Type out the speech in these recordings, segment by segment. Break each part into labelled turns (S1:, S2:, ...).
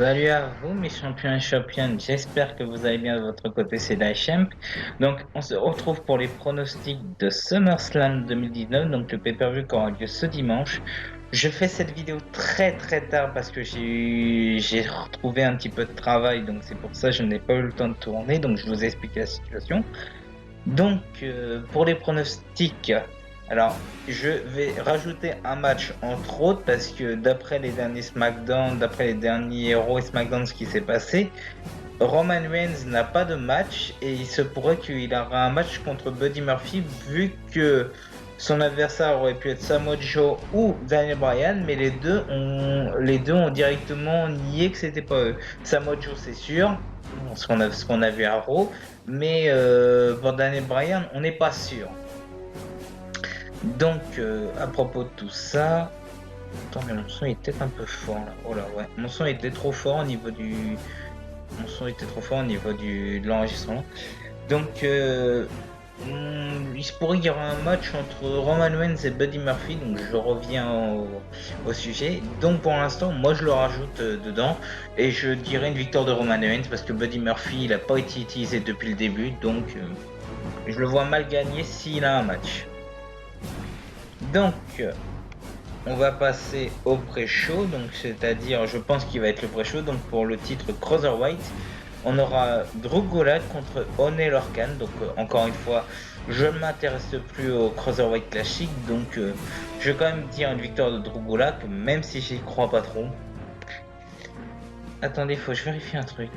S1: Salut à vous mes champions et championnes, j'espère que vous allez bien de votre côté, c'est Daichamp. Donc on se retrouve pour les pronostics de SummerSlam 2019, donc le pay-per-view qui aura lieu ce dimanche. Je fais cette vidéo très tard parce que j'ai retrouvé un petit peu de travail, donc c'est pour ça que je n'ai pas eu le temps de tourner, donc je vous explique la situation. Donc, pour les pronostics, alors je vais rajouter un match entre autres parce que d'après les derniers SmackDown, d'après les derniers Raw et SmackDown, ce qui s'est passé, Roman Reigns n'a pas de match et il se pourrait qu'il aura un match contre Buddy Murphy vu que son adversaire aurait pu être Samoa Joe ou Daniel Bryan, mais les deux ont directement nié que c'était pas eux. Samoa Joe c'est sûr, ce qu'on a vu à Raw, mais pour Daniel Bryan on n'est pas sûr. Donc à propos de tout ça, attends mais mon son est peut-être un peu fort là. Oh là ouais, mon son était trop fort au niveau du de l'enregistrement. Donc, il se pourrait qu'il y aura un match entre Roman Reigns et Buddy Murphy. Donc, je reviens au sujet. Donc, pour l'instant, moi, je le rajoute dedans. Et je dirais une victoire de Roman Reigns parce que Buddy Murphy, il n'a pas été utilisé depuis le début. Donc, je le vois mal gagner s'il a un match. Donc, on va passer au pré-show, donc c'est-à-dire, je pense qu'il va être le pré-show, donc pour le titre Cruiserweight, on aura Drew Gulak contre Oney Lorcan, donc encore une fois, je ne m'intéresse plus au Cruiserweight classique, donc je vais quand même dire une victoire de Drew Gulak, même si j'y crois pas trop. Attendez, faut que je vérifie un truc.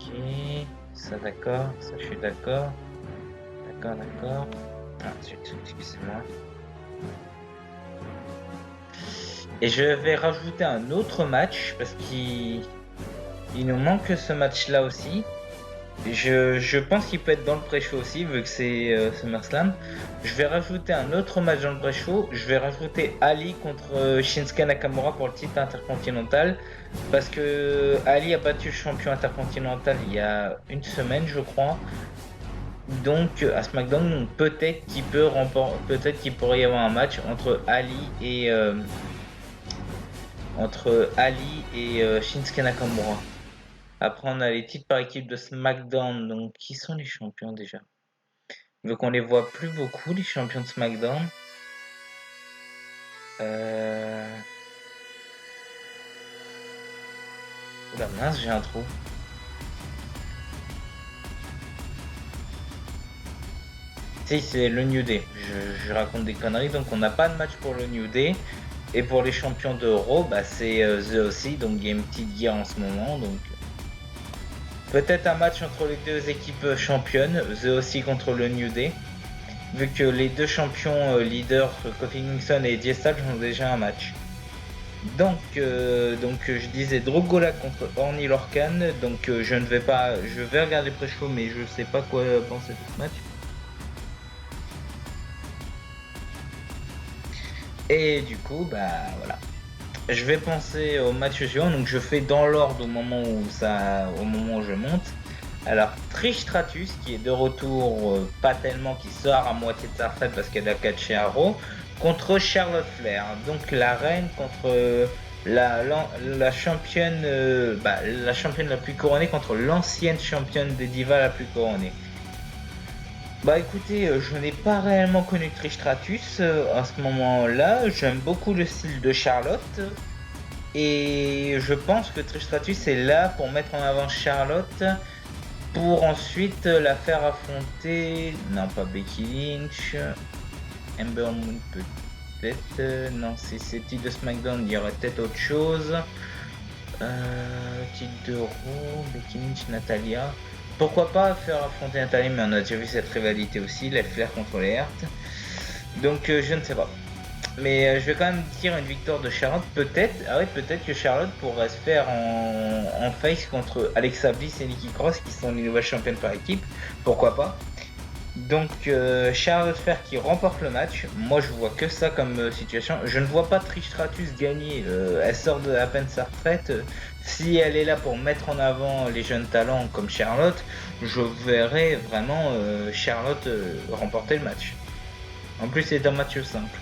S1: Ok, ça d'accord, ça je suis d'accord. D'accord. Ah, excusez-moi. Et je vais rajouter un autre match parce qu'il nous manque ce match-là aussi. Je pense qu'il peut être dans le pré-show aussi vu que c'est SummerSlam. Je vais rajouter un autre match dans le pré-show. Je vais rajouter Ali contre Shinsuke Nakamura pour le titre intercontinental parce que Ali a battu le champion intercontinental il y a une semaine, je crois. Donc à SmackDown, peut-être qu'il pourrait y avoir un match entre Ali et Shinsuke Nakamura. Après, on a les titres par équipe de SmackDown. Donc, qui sont les champions déjà? Vu qu'on les voit plus beaucoup, les champions de SmackDown. Oula mince, j'ai un trou. Si, c'est le New Day. Je raconte des conneries. Donc, on n'a pas de match pour le New Day. Et pour les champions de Raw, bah, c'est The aussi. Donc, il y a une petite guerre en ce moment. Donc, peut-être un match entre les deux équipes championnes. The aussi contre le New Day. Vu que les deux champions leaders, Kofi Kingston et AJ Styles, ont déjà un match. Donc je disais Drew Gulak contre Oney Lorcan. Donc je vais regarder pré-show, mais je sais pas quoi penser de ce match. Et du coup, bah voilà. Je vais penser au match suivant. Donc je fais dans l'ordre au moment où je monte. Alors Trish Stratus qui est de retour, pas tellement, qui sort à moitié de sa retraite parce qu'elle a catché à Raw, contre Charlotte Flair. Donc la reine contre la championne, la championne la plus couronnée contre l'ancienne championne des divas la plus couronnée. Bah écoutez, je n'ai pas réellement connu Trish Stratus à ce moment-là. J'aime beaucoup le style de Charlotte. Et je pense que Trish Stratus est là pour mettre en avant Charlotte, pour ensuite la faire affronter, non pas Becky Lynch, Ember Moon peut-être, non c'est titre de SmackDown, il y aurait peut-être autre chose, titre de Raw, Becky Lynch, Natalia, pourquoi pas faire affronter Natalia, mais on a déjà vu cette rivalité aussi, les Flair contre les Hart, donc je ne sais pas. Mais je vais quand même dire une victoire de Charlotte, peut-être. Ah ouais, peut-être que Charlotte pourrait se faire en face contre Alexa Bliss et Nikki Cross qui sont les nouvelles championnes par équipe. Pourquoi pas. Donc Charlotte Flair qui remporte le match. Moi je vois que ça comme situation. Je ne vois pas Trish Stratus gagner. Elle sort à peine sa retraite. Si elle est là pour mettre en avant les jeunes talents comme Charlotte, je verrais vraiment Charlotte remporter le match. En plus c'est un match simple.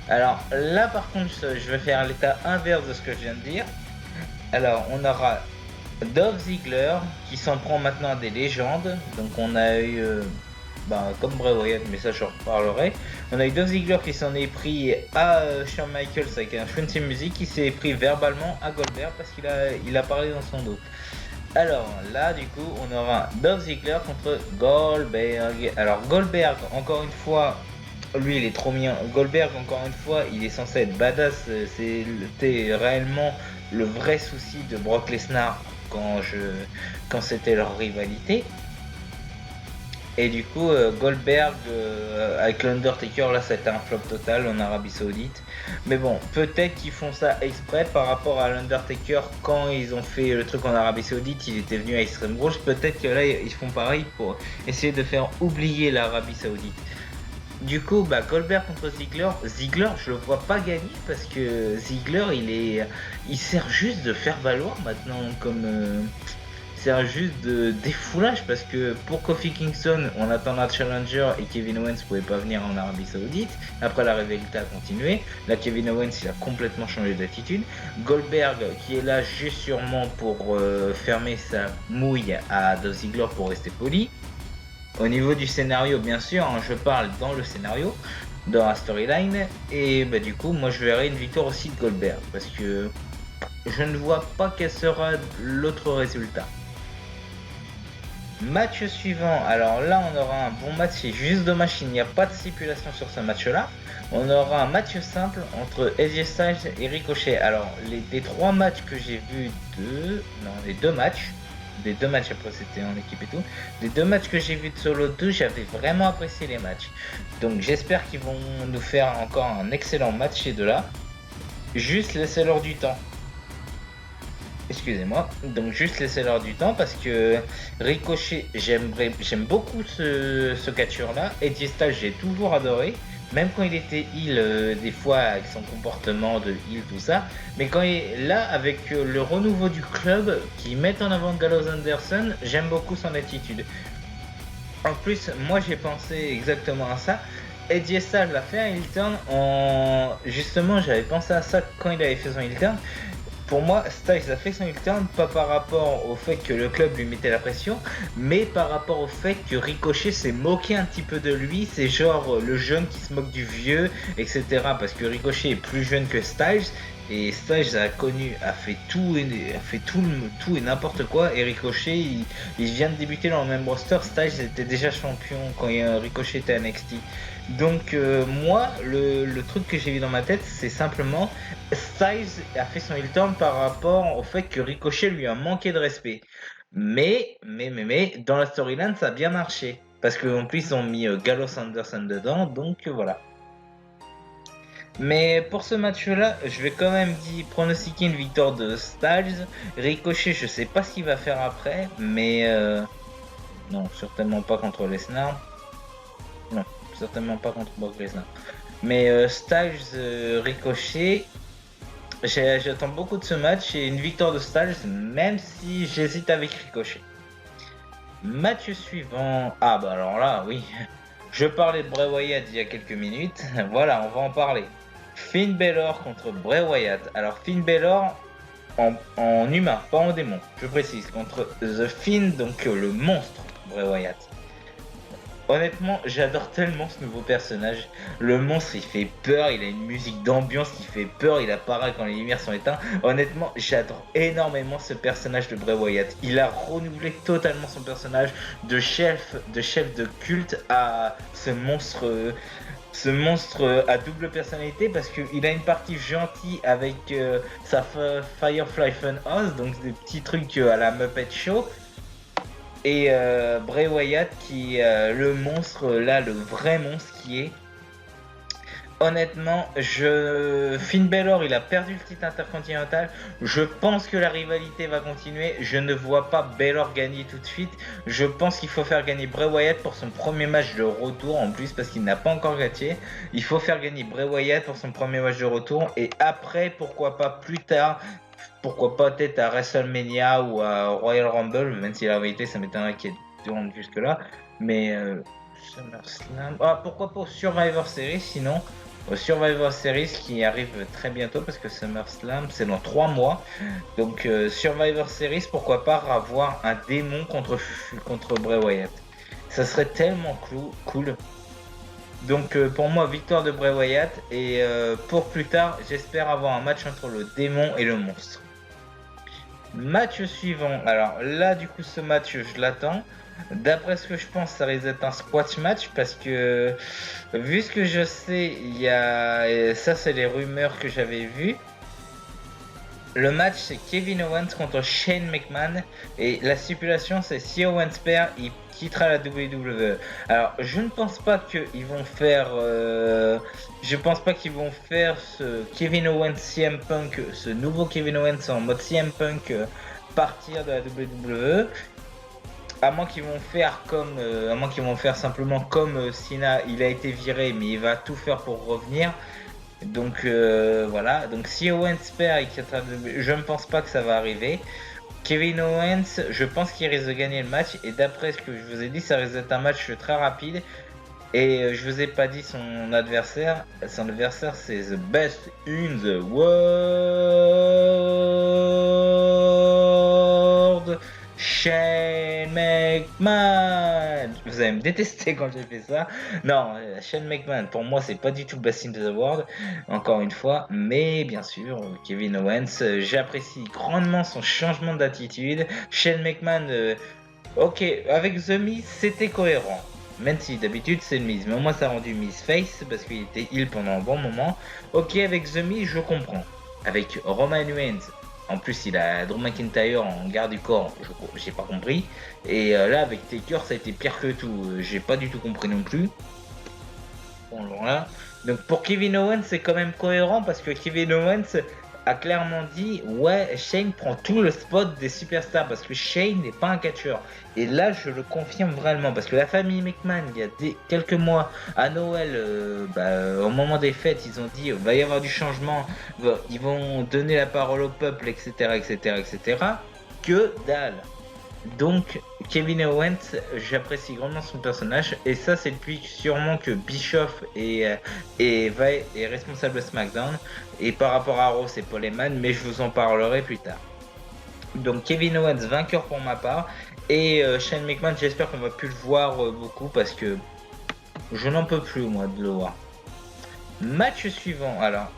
S1: Alors là par contre je vais faire l'état inverse de ce que je viens de dire. Alors on aura Dolph Ziggler qui s'en prend maintenant à des légendes. Donc on a eu comme Bray Wyatt, mais ça je reparlerai. On a eu Dolph Ziggler qui s'en est pris à Shawn Michaels avec un Twenty Music, qui s'est pris verbalement à Goldberg parce qu'il a parlé dans son dos. Alors là du coup on aura Dolph Ziggler contre Goldberg. Alors Goldberg encore une fois, lui il est trop mignon. Goldberg encore une fois il est censé être badass. C'était réellement le vrai souci de Brock Lesnar quand c'était leur rivalité. Et du coup, Goldberg avec l'Undertaker, là, c'était un flop total en Arabie Saoudite. Mais bon, peut-être qu'ils font ça exprès par rapport à l'Undertaker. Quand ils ont fait le truc en Arabie Saoudite, il était venu à Extreme Rules. Peut-être que là, ils font pareil pour essayer de faire oublier l'Arabie Saoudite. Du coup, Goldberg contre Ziggler. Ziggler, je le vois pas gagner parce que Ziggler, il sert juste de faire valoir maintenant comme. C'est juste de défoulage parce que pour Kofi Kingston, on attend un challenger et Kevin Owens pouvait pas venir en Arabie Saoudite. Après, la rivalité a continué. Là, Kevin Owens, il a complètement changé d'attitude. Goldberg, qui est là juste sûrement pour fermer sa mouille à Dolph Ziggler pour rester poli. Au niveau du scénario, bien sûr, hein, je parle dans le scénario, dans la storyline. Et du coup, moi, je verrai une victoire aussi de Goldberg parce que je ne vois pas quel sera l'autre résultat. Match suivant, alors là on aura un bon match, c'est juste dommage qu'il n'y a pas de stipulation sur ce match-là. On aura un match simple entre AJ Styles et Ricochet. Alors les trois matchs que j'ai vus les deux matchs après c'était en équipe et tout. Les deux matchs que j'ai vus de Solo 2, j'avais vraiment apprécié les matchs. Donc j'espère qu'ils vont nous faire encore un excellent match ces deux-là. Juste laissez-leur du temps. Excusez-moi, donc juste laissez-leur du temps parce que Ricochet, j'aime beaucoup ce catcheur-là. Edge Styles, j'ai toujours adoré, même quand il était heel, des fois avec son comportement de heel, tout ça. Mais quand il est là, avec le renouveau du club qui met en avant Gallows Anderson, j'aime beaucoup son attitude. En plus, moi j'ai pensé exactement à ça. Edge Styles a fait un heel turn Justement, j'avais pensé à ça quand il avait fait son heel turn. Pour moi, Styles a fait son heel turn pas par rapport au fait que le club lui mettait la pression, mais par rapport au fait que Ricochet s'est moqué un petit peu de lui. C'est genre le jeune qui se moque du vieux, etc. Parce que Ricochet est plus jeune que Styles. Et Styles a fait tout et n'importe quoi. Et Ricochet, il vient de débuter dans le même roster. Styles était déjà champion quand Ricochet était à NXT. Donc moi, le truc que j'ai vu dans ma tête, c'est simplement Styles a fait son heel turn par rapport au fait que Ricochet lui a manqué de respect. Mais, dans la storyline, ça a bien marché. Parce qu'en plus, ils ont mis Gallows Anderson dedans, donc voilà. Mais pour ce match-là, je vais quand même pronostiquer une victoire de Styles. Ricochet, je sais pas ce qu'il va faire après, mais non, certainement pas contre Lesnar. Non, certainement pas contre Brock Lesnar. Mais Styles, Ricochet, j'attends beaucoup de ce match et une victoire de Styles, même si j'hésite avec Ricochet. Match suivant. Ah bah alors là, oui. Je parlais de Bray Wyatt il y a quelques minutes. Voilà, on va en parler. Finn Balor contre Bray Wyatt. Alors Finn Balor en humain, pas en démon, je précise, contre The Fiend, donc le monstre Bray Wyatt. Honnêtement, j'adore tellement ce nouveau personnage. Le monstre, il fait peur, il a une musique d'ambiance qui fait peur, il apparaît quand les lumières sont éteintes. Honnêtement, j'adore énormément ce personnage de Bray Wyatt. Il a renouvelé totalement son personnage de chef de culte à ce monstre à double personnalité parce qu'il a une partie gentille avec sa Firefly Funhouse, donc des petits trucs à la Muppet Show. Et Bray Wyatt qui est le monstre, là, le vrai monstre qui est. Honnêtement, Finn Balor, il a perdu le titre intercontinental. Je pense que la rivalité va continuer. Je ne vois pas Balor gagner tout de suite. Je pense qu'il faut faire gagner Bray Wyatt pour son premier match de retour en plus parce qu'il n'a pas encore gagné. Il faut faire gagner Bray Wyatt pour son premier match de retour. Et après, pourquoi pas plus tard, pourquoi pas peut-être à WrestleMania ou à Royal Rumble, même si la vérité ça m'étonnerait qu'il tourne jusque là. Mais SummerSlam. Ah, pourquoi pas au Survivor Series sinon. au Survivor Series qui arrive très bientôt parce que SummerSlam c'est dans 3 mois. Donc Survivor Series, pourquoi pas avoir un démon contre Bray Wyatt. Ça serait tellement cool. Donc pour moi, victoire de Bray Wyatt et pour plus tard, j'espère avoir un match entre le démon et le monstre. Match suivant. Alors là, du coup, ce match, je l'attends. D'après ce que je pense, ça risque d'être un squash match parce que, vu ce que je sais, il y a. Et ça, c'est les rumeurs que j'avais vues. Le match, c'est Kevin Owens contre Shane McMahon. Et la stipulation, c'est si Owens perd, il quittera la WWE. Alors, je ne pense pas qu'ils vont faire. Je pense pas qu'ils vont faire ce Kevin Owens CM Punk, ce nouveau Kevin Owens en mode CM Punk partir de la WWE. À moins qu'ils vont faire comme, à moins qu'ils vont faire simplement comme Cena, il a été viré, mais il va tout faire pour revenir. Donc voilà. Donc si Owens perd, je ne pense pas que ça va arriver. Kevin Owens, je pense qu'il risque de gagner le match. Et d'après ce que je vous ai dit, ça risque d'être un match très rapide. Et je vous ai pas dit son adversaire. Son adversaire, c'est the best in the world, Shane McMahon. Vous allez me détester quand j'ai fait ça. Non, Shane McMahon, pour moi, c'est pas du tout best in the world, encore une fois. Mais bien sûr, Kevin Owens, j'apprécie grandement son changement d'attitude. Shane McMahon, ok, avec The Miz, c'était cohérent. Même si d'habitude c'est le Miz, mais au moins ça a rendu Miz face parce qu'il était heal pendant un bon moment. Ok, avec The Miz, je comprends. Avec Roman Reigns, en plus il a Drew McIntyre en garde du corps, j'ai pas compris. Et là avec Taker, ça a été pire que tout. J'ai pas du tout compris non plus. Bon, voilà. Donc pour Kevin Owens, c'est quand même cohérent parce que Kevin Owens a clairement dit ouais, Shane prend tout le spot des superstars parce que Shane n'est pas un catcheur. Et là, je le confirme vraiment parce que la famille McMahon, il y a quelques mois à Noël, au moment des fêtes, ils ont dit va y avoir du changement, ils vont donner la parole au peuple, etc., etc., etc. Que dalle. Donc, Kevin Owens, j'apprécie grandement son personnage, et ça, c'est depuis sûrement que Bischoff est responsable de SmackDown. Et par rapport à Raw, c'est Paul Heyman, mais je vous en parlerai plus tard. Donc, Kevin Owens, vainqueur pour ma part, et Shane McMahon, j'espère qu'on va plus le voir beaucoup parce que je n'en peux plus, moi, de le voir. Match suivant, alors,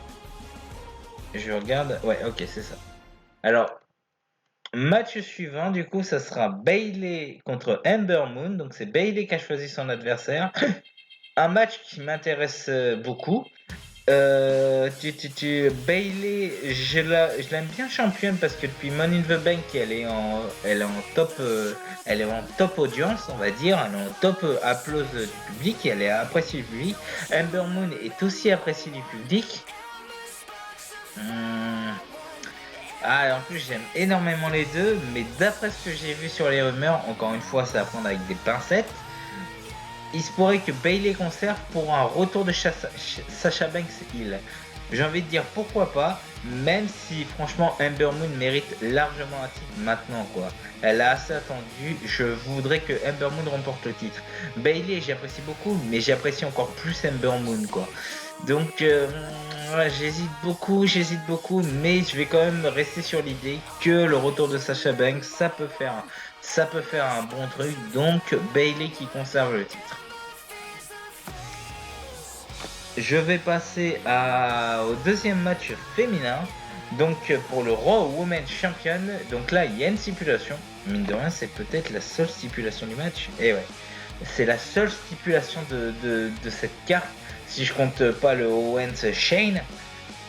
S1: je regarde, ouais, ok, c'est ça. Alors, match suivant, du coup, ça sera Bayley contre Ember Moon. Donc, c'est Bayley qui a choisi son adversaire. Un match qui m'intéresse beaucoup. Bayley, je l'aime bien championne parce que depuis Money in the Bank, elle est en top audience, on va dire. Elle est en top applause du public. Elle est appréciée du public. Ember Moon est aussi appréciée du public. En plus j'aime énormément les deux, mais d'après ce que j'ai vu sur les rumeurs, encore une fois c'est à prendre avec des pincettes, il se pourrait que Bayley conserve pour un retour de Sasha Banks heel. J'ai envie de dire pourquoi pas, même si franchement Ember Moon mérite largement un titre maintenant quoi. Elle a assez attendu, je voudrais que Ember Moon remporte le titre. Bayley j'apprécie beaucoup, mais j'apprécie encore plus Ember Moon quoi. Donc j'hésite beaucoup, mais je vais quand même rester sur l'idée que le retour de Sasha Banks, ça peut faire un bon truc. Donc Bayley qui conserve le titre. Je vais passer au deuxième match féminin. Donc pour le Raw Women's Champion, donc là il y a une stipulation. Mine de rien, c'est peut-être la seule stipulation du match. Et ouais, c'est la seule stipulation de cette carte. Si je compte pas le Owens Shane,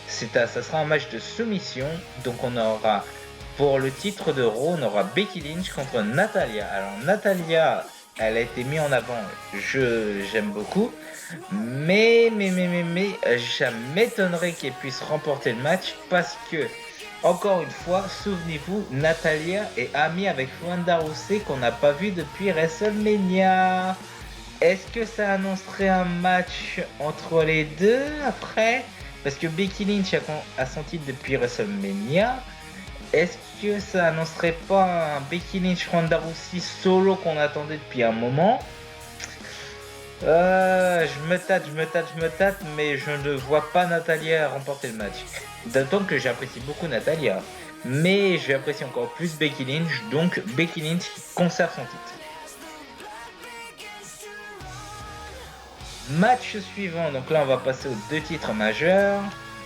S1: ça sera un match de soumission. Donc on aura pour le titre de Raw, on aura Becky Lynch contre Natalya. Alors Natalya, elle a été mise en avant, j'aime beaucoup, mais ça m'étonnerait qu'elle puisse remporter le match parce que encore une fois, souvenez-vous, Natalya est amie avec Ronda Rousey qu'on n'a pas vu depuis WrestleMania. Est-ce que ça annoncerait un match entre les deux après? Parce que Becky Lynch a son titre depuis WrestleMania. Est-ce que ça annoncerait pas un Becky Lynch Ronda Rousey solo qu'on attendait depuis un moment? Je me tâte, mais je ne vois pas Natalia remporter le match. D'autant que j'apprécie beaucoup Natalia. Mais j'apprécie encore plus Becky Lynch, donc Becky Lynch qui conserve son titre. Match suivant, donc là on va passer aux 2 titres majeurs.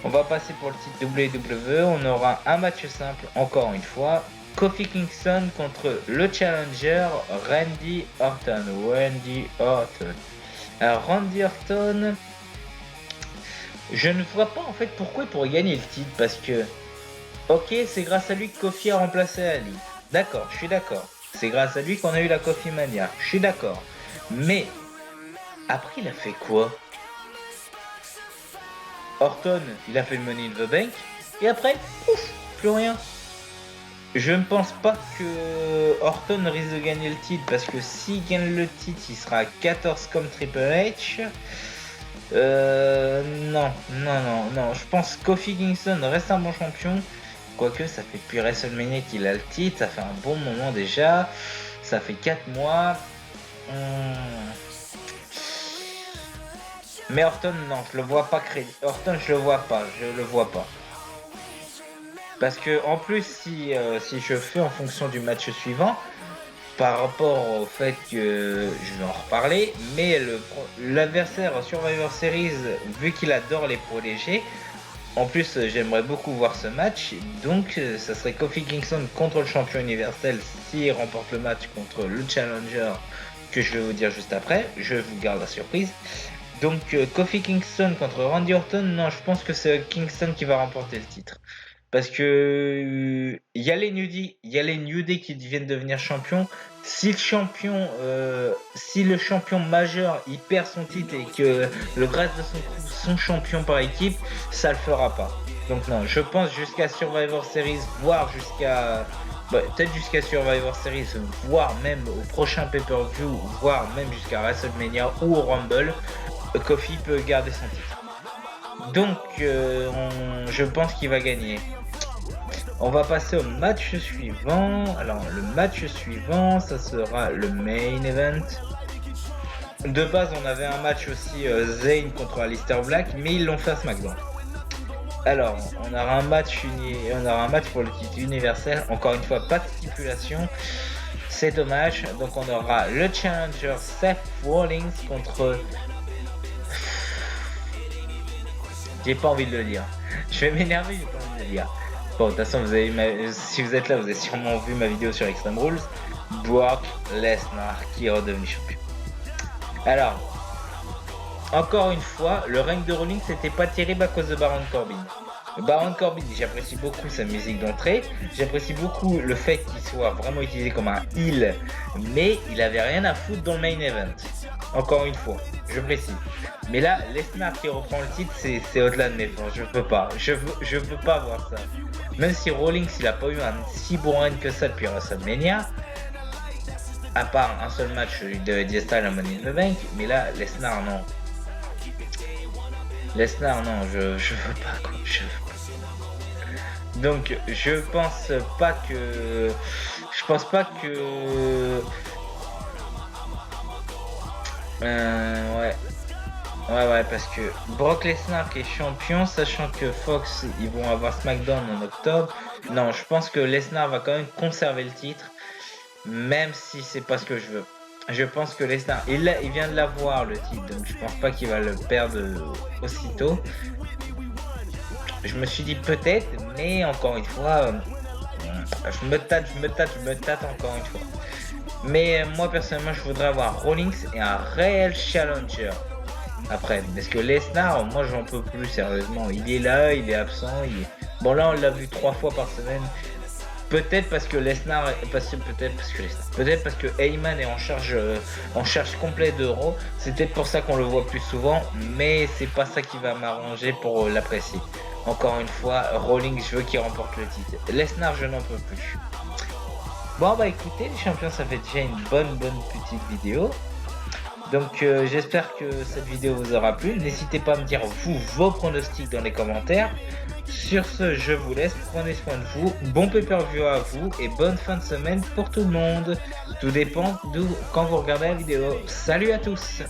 S1: On va passer pour le titre WWE, on aura un match simple, encore une fois. Kofi Kingston contre le challenger Randy Orton. Alors Randy Orton, je ne vois pas en fait pourquoi il pourrait gagner le titre, parce que, ok, c'est grâce à lui que Kofi a remplacé Ali. D'accord, je suis d'accord. C'est grâce à lui qu'on a eu la Kofi Mania. Je suis d'accord. Mais après, il a fait quoi? Orton, il a fait le Money in the Bank. Et après, ouf, plus rien. Je ne pense pas que Orton risque de gagner le titre, parce que s'il gagne le titre, il sera à 14 comme Triple H. Non. Je pense que Kofi Kingston reste un bon champion. Quoique, ça fait depuis WrestleMania qu'il a le titre. Ça fait un bon moment déjà. Ça fait 4 mois. Mais Orton, non, je le vois pas crédit. Orton, je le vois pas. Parce que en plus, si je fais en fonction du match suivant, par rapport au fait que je vais en reparler, mais l'adversaire Survivor Series, vu qu'il adore les pros légers, en plus j'aimerais beaucoup voir ce match, donc ça serait Kofi Kingston contre le champion universel s'il remporte le match contre le challenger que je vais vous dire juste après, je vous garde la surprise. Donc Kofi Kingston contre Randy Orton, non, je pense que c'est Kingston qui va remporter le titre. Parce que il y a les New Day qui viennent devenir champions. Si le champion majeur il perd son titre et que le reste de son champion par équipe, ça le fera pas. Donc non, je pense jusqu'à Survivor Series, voire peut-être jusqu'à Survivor Series, voire même au prochain pay-per-view, voire même jusqu'à WrestleMania ou au Rumble, Kofi peut garder son titre. Donc je pense qu'il va gagner. On va passer au match suivant. Alors, le match suivant, ça sera le main event. De base, on avait un match aussi Zayn contre Aleister Black, mais ils l'ont fait à SmackDown. Alors, on aura un match pour le titre universel. Encore une fois, pas de stipulation. C'est dommage. Donc, on aura le challenger Seth Rollins contre... J'ai pas envie de le dire. Je vais m'énerver, j'ai pas envie de le dire. Bon, de toute façon, si vous êtes là, vous avez sûrement vu ma vidéo sur Extreme Rules. Brock Lesnar qui est redevenu champion. Alors, encore une fois, le règne de Rollins n'était pas terrible à cause de Baron Corbin. Baron Corbin, j'apprécie beaucoup sa musique d'entrée, j'apprécie beaucoup le fait qu'il soit vraiment utilisé comme un heel, mais il avait rien à foutre dans le main event. Encore une fois, je précise. Mais là, Lesnar qui reprend le titre, c'est au-delà de mes forces. Je peux pas. Je veux pas voir ça. Même si Rollins, il a pas eu un si bon règne que ça depuis WrestleMania, à part un seul match de AJ Styles à Money in the Bank, mais là, Lesnar, non. Lesnar, non, je veux pas, quoi. Je veux pas. Donc, je pense pas que... Ouais, parce que Brock Lesnar qui est champion, sachant que Fox, ils vont avoir SmackDown en octobre. Non, je pense que Lesnar va quand même conserver le titre, même si c'est pas ce que je veux. Je pense que Lesnar, il vient de l'avoir le titre, donc je pense pas qu'il va le perdre aussitôt. Je me suis dit peut-être, mais encore une fois, je me tâte encore une fois. Mais moi personnellement, je voudrais avoir Rollins et un réel challenger. Après, parce que Lesnar, moi j'en peux plus sérieusement. Il est là, il est absent. Bon là, on l'a vu 3 fois par semaine. Peut-être parce que Heyman est en charge complet de Raw. C'est peut-être pour ça qu'on le voit plus souvent, mais c'est pas ça qui va m'arranger pour l'apprécier. Encore une fois, Rollins, je veux qu'il remporte le titre. Lesnar, je n'en peux plus. Bon bah écoutez les champions, ça fait déjà une bonne petite vidéo. Donc j'espère que cette vidéo vous aura plu. N'hésitez pas à me dire vos pronostics dans les commentaires. Sur ce, je vous laisse, prenez soin de vous, bon pay-per-view à vous et bonne fin de semaine pour tout le monde. Tout dépend d'où quand vous regardez la vidéo. Salut à tous!